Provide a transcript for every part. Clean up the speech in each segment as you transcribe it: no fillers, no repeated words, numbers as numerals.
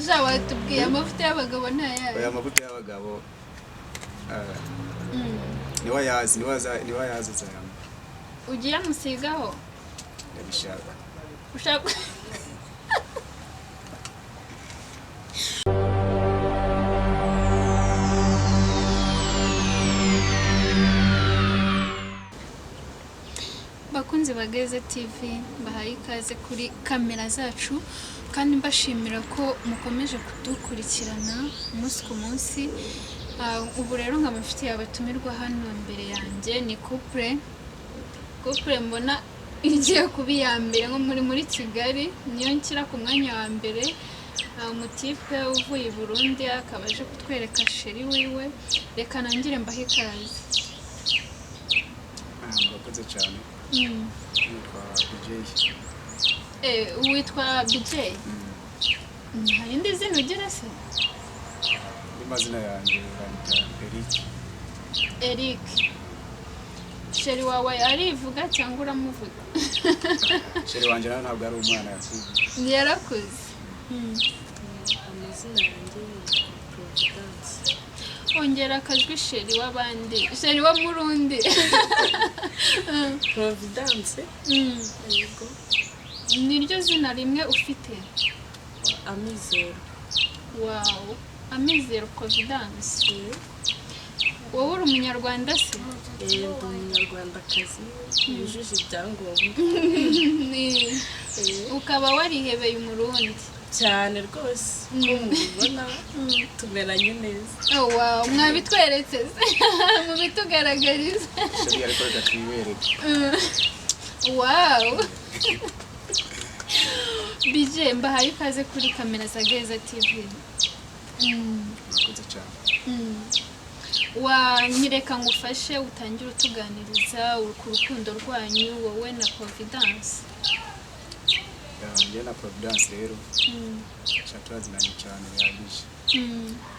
ja watubwiye amavuta y'abagabo ntayaye oya amavuta y'abagabo niwa yazi zayama ugiye musigaho ndabishaka ushaka bakunzi bageze TV bahaye ikaze kuri kamera zacu kandi mbashimira ko mukomeje kudukurikirana umunsi ku munsi. Ubu rero nkamufitiye abatumirwa hano imbere yanjye ni couple mbona igiye kuba iya mbere nko muri Kigali, niyo nshyira ku mwanya wa mbere. Umutipe uvuye i Burundi akaba aje kutwereka sheri wiwe, reka nangire mbahe ikaze. murakoze cyane witwa BJ. Witwa BJ? Hari indi zina ugira se? Amazina yanjye bita Eric. Sheri wawe arivuga cyangwa uramuvuga? Sheri wanjye ntabwo ari umwana yakuze. Yarakuze. Amazina yanjye Providence. Ongera akajwi sheri w'abandi. Sheri wa Murundi. Providence? Yego. Niryo zina rimwe ufite? Amizero. Wow. Amizero Providence. Wowe uri umunyarwanda se? Ndi umunyarwandakazi yujuje ibyangombwa. Ukaba warihebeye Umurundi? Cyane rwose ko mubibona tumeranye neza. Oh wow, mwabitweretse se? Mubitugaragariza. Sheri ariko reka twibereke. Wow. BJ mbahaye ikaze kuri kamera za Geza TV. murakoze cyane. Wanyereka ngufashe utangire utuganiriza ku rukundo rwanyu wowe na Providence. Njye na Providence rero turaziranye cyane bihagije.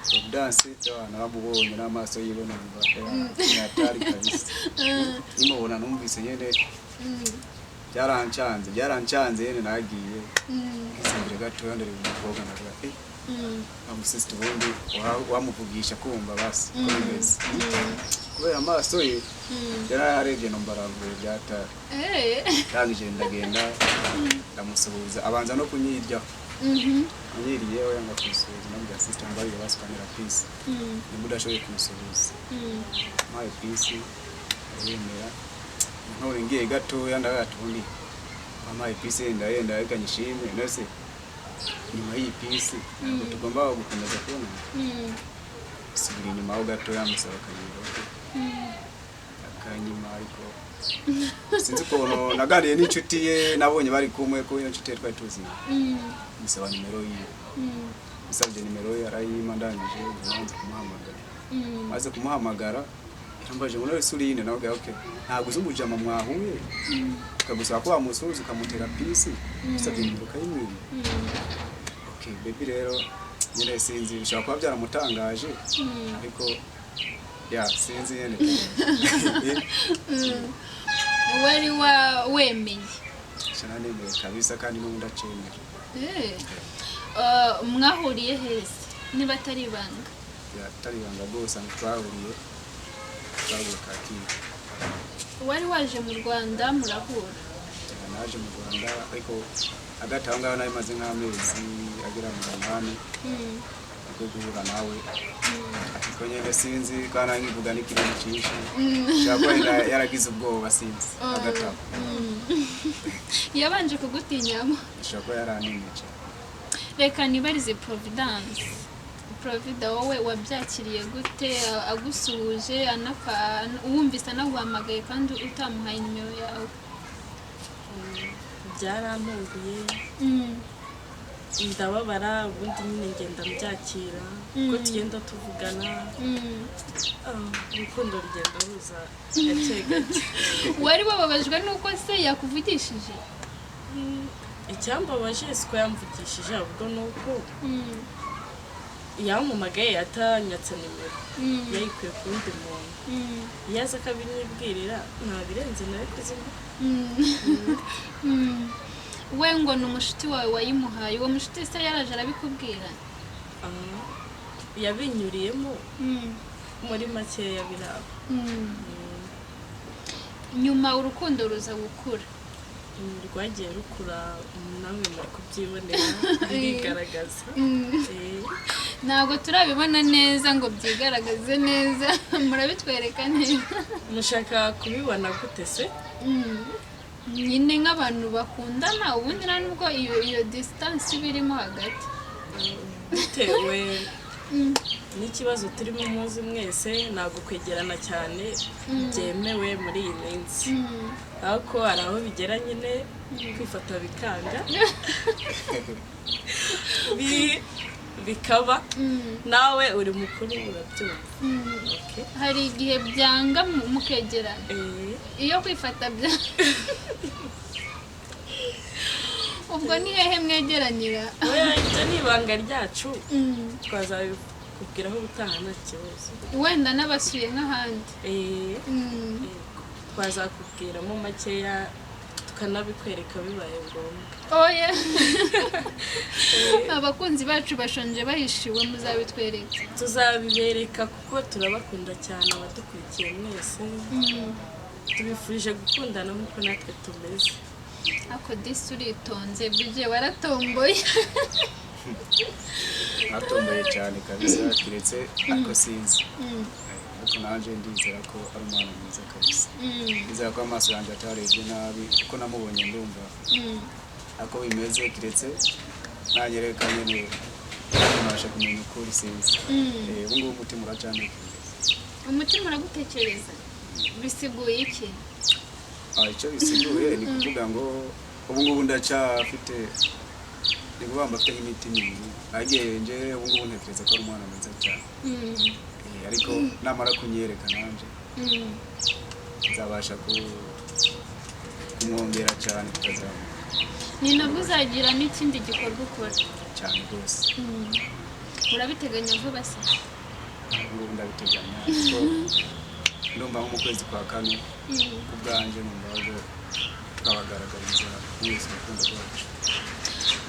Providence naramubonye n'amaso yibona ntiyatari kabisa. Nimubona numvise nyine byarancanze nyine nagiye nkisambire gatoya ndari umukobwa navuga amusiste ubundi wamuvugisha kumva basi ko bimeze kubera amaso ye yararebye no mbaravuye byatari kandi ndagenda ndamusuhuza abanza no kunyiryaho anyiriye we yanga kumusuhuza nabwo sister ngo ariyo basukanira peace nimudashoboye kumusuhuza maye peace yemera nkore ngiye gatoya ndagatundi amaye peace ndayenda yakanyishime nose nyuma y'ipisi ntabwo tugomba gukomeza kubona subira inyuma ho gatoya musaba kanyiro akanyuma ariko sinzi ko naganiye n'inshuti ye nabonye bari kumwe ko iyo nshuti twari tuzi musaba nimero ye musabye nimero ye arayima ndangije ndanze kumuhamagara maze kumuhamagara yambaje ngo nose uri ine nawe okay ntabwo uzumujama mwahuye ukagusaba ko wamusuhuza ukamutera pisi usabye nimero kayimwira. Okay baby rero nyine sinzi bishaka kuba byaramutangaje ariko sinzi nyine wari wemeye cyane nemeye kabisa kandi n'ubu ndacemera. Mwahuriye hese niba atari ibanga? Atari ibanga rwose twahuriye Kacyiru. Wari waje mu Rwanda murahura? Naje mu Rwanda ariko hagati aho ngaho nari maze nk'amezi agera mu 8 ariko guhura nawe ariko nyine sinzi ko nangivuga n'ikintu cyinshi cyangwa yaragize ubwoba sinzi hagati aho yabanje kugutinyamo ashaka yaranimye cyane. Reka nibarize Providence. Provida wowe wabyakiriye gute agusuhuje wumvise anaguhamagaye kandi utamuhaye nimero yawe? Byarantunguye ndababara ubundi nyine ngenda mbyakira ko tugenda tuvugana urukundo rugenda ruza gake gake. Wari wababajwe nuko se yakuvugishije? Icyambabaje siko yamvugishije ahubwo nuko yampamagaye atanyatse nimero yayikuye ku wundi muntu yaza akabinyibwirira ntabirenze nawe kuzima. We ngo ni umushuti wawe wayimuhaye, uwo mushuti se yaraje arabikubwira? yabinyuriyemo muri makeya biraba. Nyuma urukundo ruza gukura, rwagiye rukura, namwe muri kubyibonera bigaragaza. ntabwo turabibona neza ngo byigaragaze neza, murabitwereka neza. Mushaka kubibona gute se? Nyine nk'abantu bakundana, ubundi nta nubwo iyo distance birimo hagati, bitewe n'ikibazo turimo muzi mwese, ntabwo kwegerana cyane byemewe muri iyi minsi, ariko hari aho bigera nyine kwifata bikanga bikaba, nawe uri mukuru urabyumva. hari igihe byanga mukegerana, iyo kwifata bya ubwo ni hehe mwegeranira? Ibyo ni ibanga ryacu, twazabikubwiraho ubutaha nta kibazo, wenda n'abasuye nk'ahandi. Twazakubwiramo makeya tukanabikwereka bibaye ngombwa. Oya, abakunzi bacu bashonje bahishiwe, muzabitwereka. Tuzabibereka kuko turabakunda cyane abadukurikiye mwese, tubifurije gukundana nk'uko natwe tumeze. Ako disi uritonze, bije waratomboye. natomboye cyane kabisa, kiretse ako sinzi, ariko nanje ndizera ko ari umwana mwiza kabisa. Ndizera ko amaso yanjye atarebye nabi, kuko namubonye ndumva ako bimeze, kiretse nanyereka nyine nabasha kumenya ukuri sinzi. Ubu ngubu umutima uracantekereza. Umutima uragutekereza? Bisiguye iki? Icyo bisiguye ni kuvuga ngo ubu ngubu ndacyafite, ni kuvuga mba afite nk'imitima ibiri, nagiye nje ubu ngubu ntekereza ko ari umwana mwiza cyane. Ariko namara kunyereka nanje nzabasha kumwongera cyane, tukazamuka. Ni nabwo uzagira n'ikindi gikorwa ukora cyane rwose. Urabiteganya vuba se? Ubu ndabiteganya, kuko ndumva nko mu kwezi kwa kane ubwanjye numva ko twabagaragariza mwese urukundo rwacu.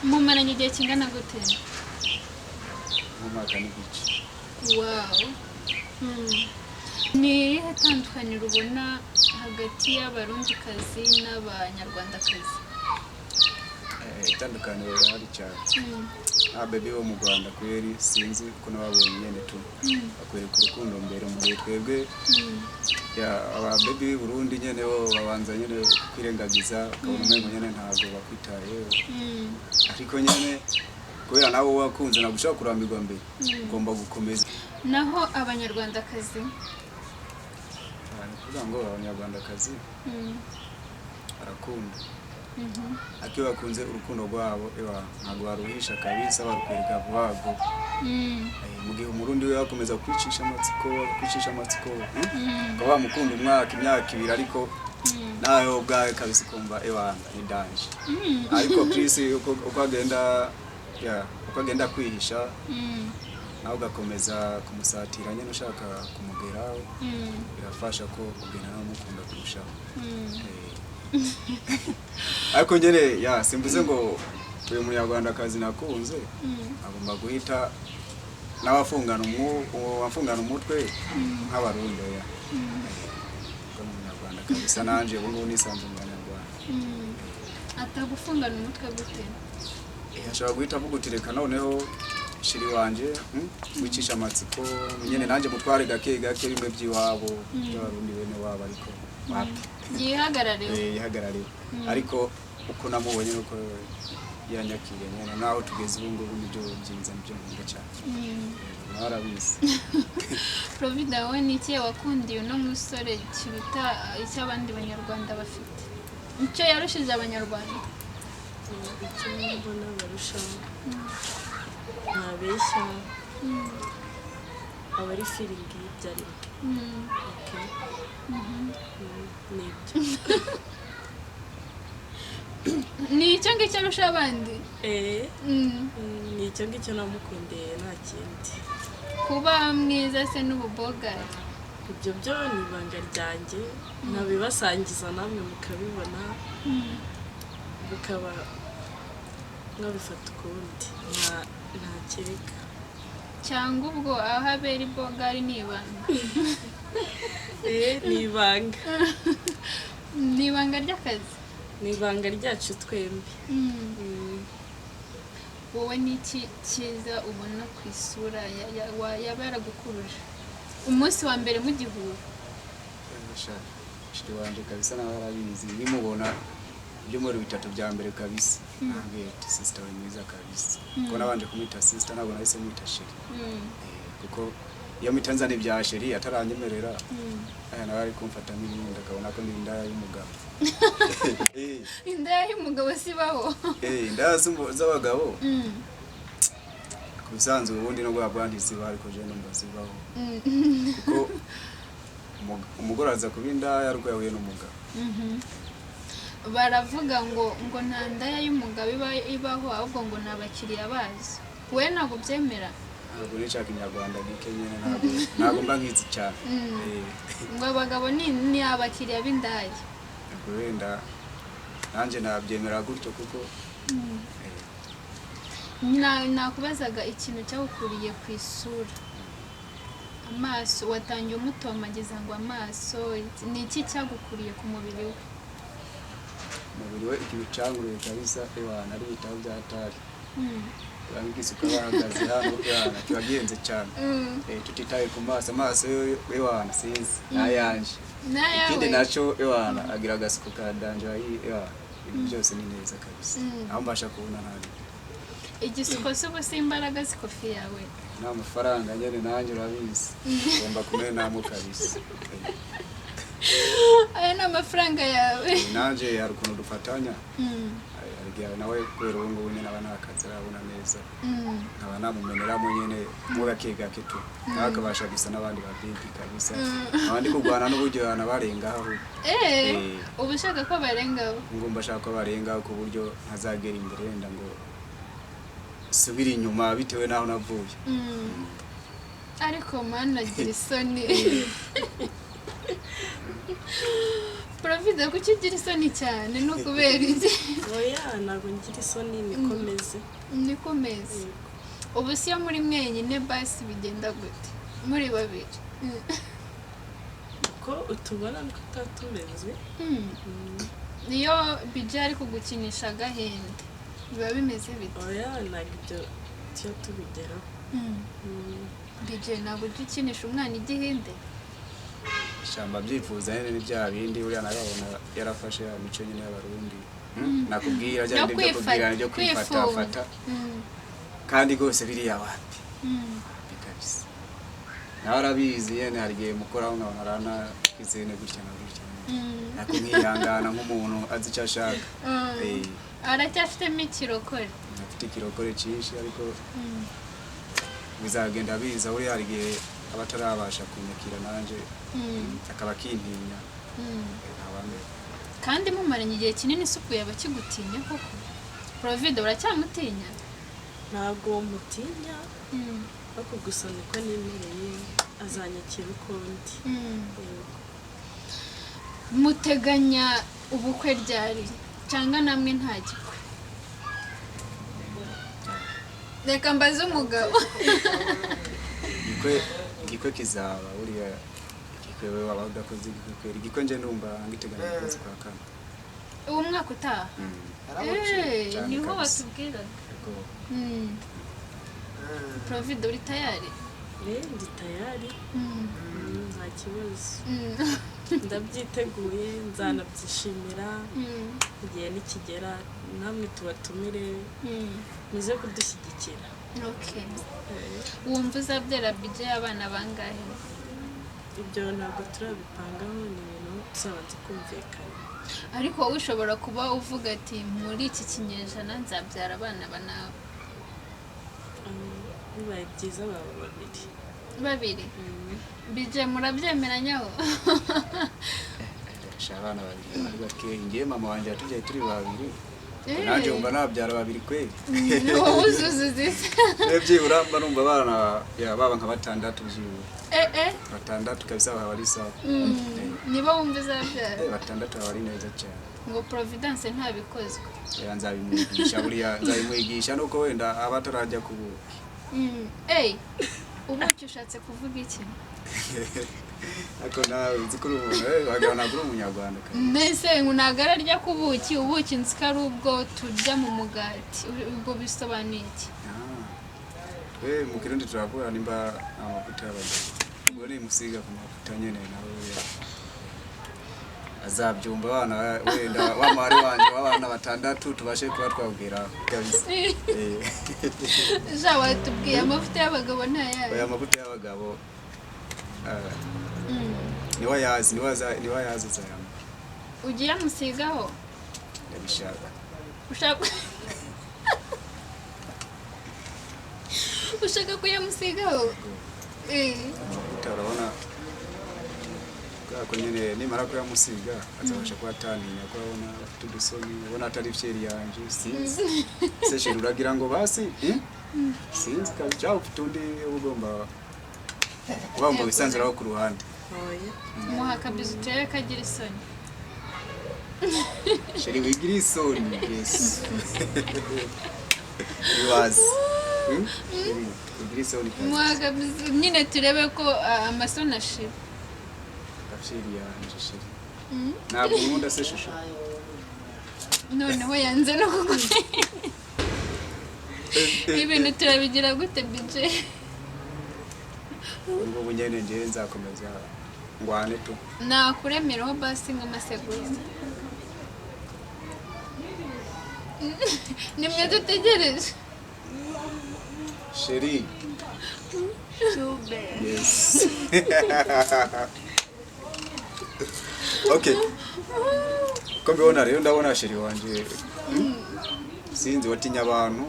Mumaranye igihe kingana gute? Mu mwaka n'igice. Wow. Ni irihe tandukaniro ubona hagati y'abarundikazi n'abanyarwandakazi? Itandukaniro rihari cyane. Baby bo mu Rwanda kweri sinzi ko nababonye nyene tu bakwereka urukundo mbere mu gihe twebwe aba baby b'i Burundi nyene bo babanza nyene kwirengagiza, ukabona umengo nyene ntabwo bakwitayeho, ariko nyene kubera nabo wakunze nagushaka kurambirwa mbere ugomba gukomeza. Naho abanyarwandakazi kuvuga ngo abanyarwandakazi barakunda, ariko bakunze urukundo rwabo ntabwo baruhisha kabisa, barukwereka vuba vuba. Mu gihe umurundi we yakomeza kwicisha amatsiko ukaba wamukunda imyaka ibiri, ariko nawe ubwawe kabisa ukumva ni danje. Ariko Chris uko agenda kwihisha, nawe ugakomeza kumusatira nyine ushaka kumugeraho, birafasha ko ugenda nawe umukunda kurushaho. Ariko nyine simvuze ngo uyu munyarwandakazi nakunze agomba guhita n'abafungana umutwe nk'abarundi. Umunyarwanda kabisa nanje ubu ngubu nisanze mu Banyarwanda. Atagufungana umutwe gute? Ashobora guhita avuga uti reka noneho shiri wanje wicisha amatsiko nyine nanjye mutware gake bimwe by'iwabo by'abarundi bene wabo, ariko yihagarariwe. Ariko uko namubonye nuko yanyakiriye nyine, naho tugeze ubu ngubu nibyo byiza, nibyo nkunda cyane. Narabizi. Provida, we ni iki wakundiye uno musore kiruta icyo abandi banyarwanda bafite? Icyo yarushije abanyarwanda? Icyo mbona barusha ntabeshya, aba ari feeling y'ibyo arimo. Ni icyo ngicyo arusha abandi? Ni icyo ngicyo namukundiye, nta kindi. Kuba mwiza se n'ububogari? Ibyo byo ni ibanga ryanjye, nabibasangiza namwe mukabibona, bukaba mwabifata ukundi, nta kereka. cyangwa ubwo aho abera ibogari n'ibanga ni ibanga ni ibanga ry'akazi ni ibanga ryacu twembi. wowe ni iki cyiza ubona ku isura yaba yaragukuruje umunsi wa mbere mugihura? shiri wanje kabisa nawe arabizi nimubona ibyumweru 3 bya mbere kabisa nabwiye ati sister we mwiza kabisa ko nabanje kumwita sister ntabwo nahise mwita shiri kuko iyo mitanzane bya shiri ataranyemerera nawe ari kumfata nk'ibindi akabona ko ndi indaya y'umugabo. Indaya y'umugabo sibaho? Indaya z'abagabo kubisanzwe ubundi no guhabwa ntisiba ariko je numva zibaho kuko umugore aza kuba indaya ariko yahuye n'umugabo. Baravuga ngo nta ndaya y'umugabo ibaho ahubwo ngo n'abakiriya bazi. We ntabwo byemera? Ntabwo nishaka inyarwanda gikenyene ntabwo mba nkizi cyane. Ngo abagabo ni abakiriya b'indaya. Wenda nanjye nabyemera gutyo kuko nakubazaga ikintu cyagukuriye ku isura. Amaso watangiye umutomageza ngo amaso ni iki cyagukuriye ku mubiri we? Umubiri we ikintu cyanguriye kabisa ewana ari ibitabo byatari urangise ukabahagaze hano ewana kibagenze cyane tutitaye ku maso ewana sinzi nayanje ikindi nacyo ewana agira agasuko ka danje ewana ibintu byose ni neza kabisa aho mbasha kubona ntari igisuko si imbaraga zikofi yawe nta mafaranga nyene nanjye urabizi ngomba kumena kabisa. Aya ni amafaranga yawe nanjye hari ukuntu dufatanya arigiye nawe kubera ubu ngubu nyine aba ntakazi arabona neza nkaba namumeneramo nyine mu gake gake tu nawe akabasha gusa n'abandi babigi kabisa abandi kurwana n'uburyo barengaho. ubu ushaka ko barengaho? ngomba ashaka ko barengaho ku buryo ntazagera imbere wenda ngo subira inyuma bitewe n'aho navuye. ariko mana agira isoni. Profite kuki ugira isoni cyane no kubera iki? Oya ntabwo ngira isoni nikomeze. Ubu si yo muri mwenyine basi bigenda gute muri babiri? Ko utubona ko tatumeze niyo bije ari kugukinisha gahende biba bimeze bite? Oya ntabwo ibyo cyo tubigeraho. Bije ntabwo ukinisha umwana igihinde? Shamba byifuza nyine bya bindi uriya narabona yarafashe ya mico nyine y'abarundi nakubwira cyane byo kubwira byo kwifata kandi gose biri yawapi bikabisa nawe arabizi yene harigiye mukoraho nkabona arana izene gutya na gutya nakumwihangana nk'umuntu azi icyo ashaka. aracyafitemo ikirokore? afite ikirokore cyinshi ariko bizagenda biza uri harigiye abatarabasha kunyakira nanje akaba kintinya abandi kandi mumaranye igihe kinini isukuye abakigutinya koko. Profide uracyamutinya? Ntabwo mutinya ariko gusa niko nemereye azanyakira uko ndi. Muteganya ubukwe ryari cyangwa namwe nta gikwe? Reka mbaze umugabo. igikwe kizaba uriya igikwe wewe waba udakoze igikwe nje ndumva ngiteganya kwezi kwa kane uwo mwaka utaha. niho batubwira. Profide uri tayari? Ndi tayari nta kibazo ndabyiteguye nzanabyishimira igihe nikigera namwe tubatumire muze kudushyigikira. wumva uzabyara bije abana bangahe? Ibyo ntabwo turabipangaho ni ibintu tuzabanza kumvikana. Ariko wowe ushobora kuba uvuga ati muri iki kinyejana nzabyara abana banawe? bibaye byiza baba babiri. Bije murabyemeranyaho? abana babiri ari bake ngiye mama wanjye yatubyaye turi babiri nanjye umva nabyara babiri kweli. wowe uzuzuze byibura mba numva abana baba nka batandatu byibura. batandatu kabisa baba ari sawa. niba wumva uzabyara batandatu baba ari neza cyane. ngo Providence ntabikozwe? nzabimwigisha buriya nzabimwigisha nuko wenda abatarajya kubuki ubuki ushatse kuvuga iki? Ako nawe uzi ko wagira nagura umunyarwanda kandi Nese nagara rya kubuki ubuki nsikari ubwo turya mu mugati ubwo bisobanuye iki? Mu Kirundi turavuga nimba amavuta y'abagabo ubwo ni musiga ku mavuta nyene nawe azabyumva abana wenda wamari wanje w'abana batandatu tubashe kuba twabwira kabisa. Jawa tubwiye amavuta y'abagabo ntayaye. Oya amavuta y'abagabo niwa yazi zayama. Ugiye musigaho? Ndabishaka. Ushaka kuyamusigaho? Urabona ko nyine nimara kuyamusiga azabasha kuba ataninya ko abona afite udusoni ubona atari fyeri yanje sinzi se sheri uragira ngo basi sinzi kazi cyawe ufite undi ugomba kuba mu bisanzwe aho ku ruhande. Muha kabizu tere kagira isoni. Sheri wigira isoni yes. Iwazi wigira isoni kazi. Muha kabizu nyine turebe ko amasoni ashira. Sheri yanje sheri ntabwo nkunda se shusho noneho yanze no kugura ibintu turabigira gute bije ubwo bunyene nje nzakomeza ngwane tu nakuremeraho basi nk'amasegonda nimwe dutegereje sheri Shube. yes. Okay. Ko mbona rero ndabona sheri wanje sinzi watinya abantu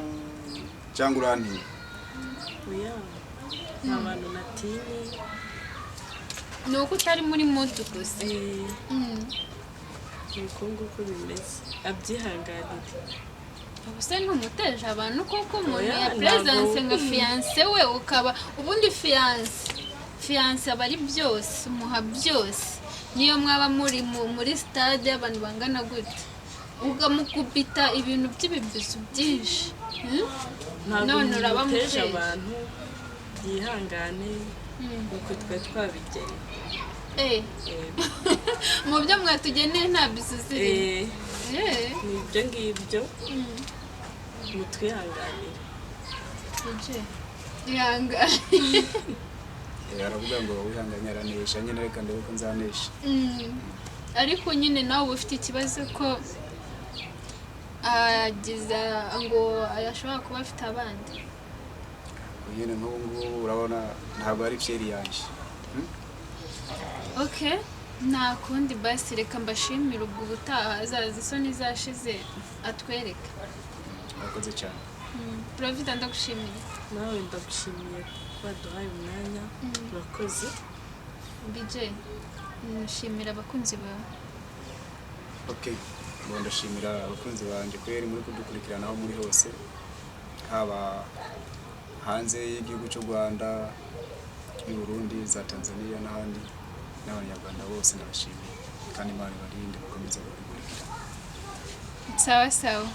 cyangwa urantinya. Oya abantu natinye nuko utari muri moto gusa ubukungu uko bimeze abyihanganira ubuse ntumuteje abantu koko umuntu ya presence nka fiance we ukaba ubundi fiance aba ari byose umuha byose niyo mwaba muri stade abantu bangana gute ugamukubita ibintu by'ibibizo byinshi none urabamuteje abantu yihangane uko twe twabigeye mu byo mwatugeneye nta bizo ziri nibyo ngibyo mutwihanganire ihangane aravuga ngo wihanganye aranesha nyine reka ndebe ko nzanesha ariko nyine nawe ufite ikibazo ko agiza ngo ashobora kuba afite abandi nyine nk'ubu urabona ntabwo ari fyeri yanje. Okay nta kundi basi reka mbashimire ubwo ubutaha azaza isoni zashize atwereka. Akoze cyane Profita ndagushimiye. Nawe ndagushimiye kuba duhaye umwanya urakoze. BJ nshimira abakunzi bawe. Okay ndashimira abakunzi banje kweri muri kudukurikirana aho muri hose haba hanze y'igihugu cy'u Rwanda i Burundi za Tanzania n'ahandi n'abanyarwanda bose ndabashimiye kandi Imana ibarinde gukomeza gukurikirana. Sawa sawa.